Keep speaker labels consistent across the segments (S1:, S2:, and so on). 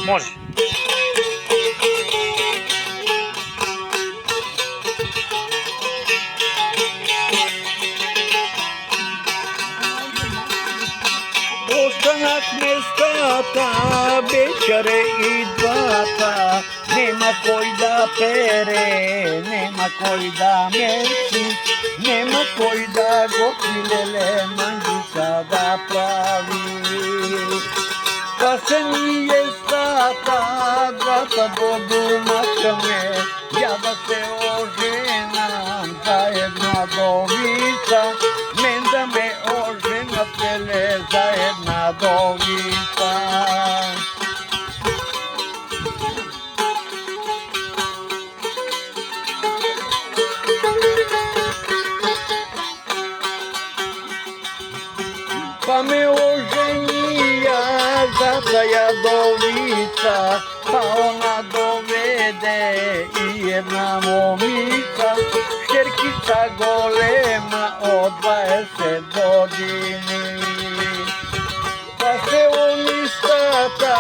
S1: Može.
S2: Ostanak nestata, bećare i dvata, nema koji da pere, nema koji da mesi, nema koji da gotvilele manđica da pravi. Pa se nije stata, dvata bodu makame, ja da se oženam za jedna dovica, men da me ožena tele za jedna dovica. Pa me oženija za jadovica, pa ona dovede i jedna momica, šćerkica golema od 20 godini. Pa se oni stata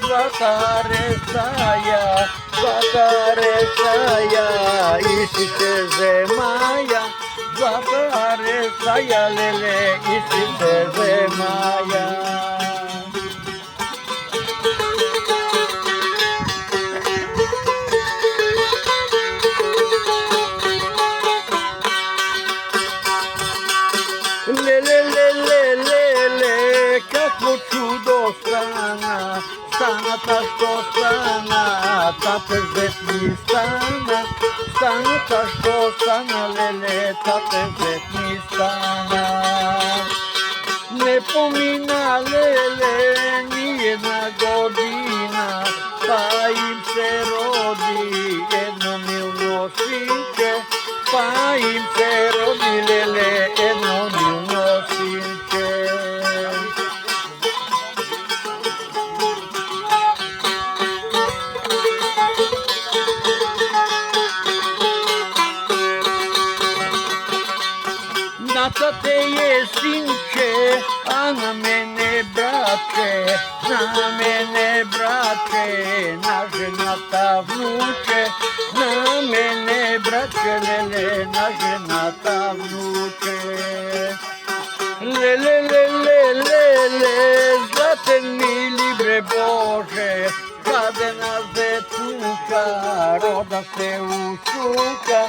S2: dva karesaja, isite zemaja, dva karesaja, lele, isite zemaja. Lele, kako čudo stana, stana ta što stana, ta pezetni stana, stana ta što stana, lele, ta pezetni stana. Ne pomina lele nijedna godina, pa im se rodi jedno milno sinče, pa im se rodi lele jedno milno sinče. Na tate je sinče, a na mene braće, na mene braće, na ženata vnuče, na mene braće, lele, na ženata vnuče. Lele, zlaten mili bre Bože, kade nas zetuka, roda se usuka,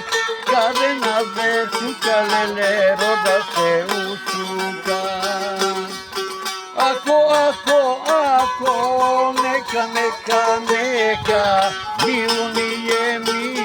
S2: kade nas zetuka, lele, roda se usuka. Ako, neka, milunije mi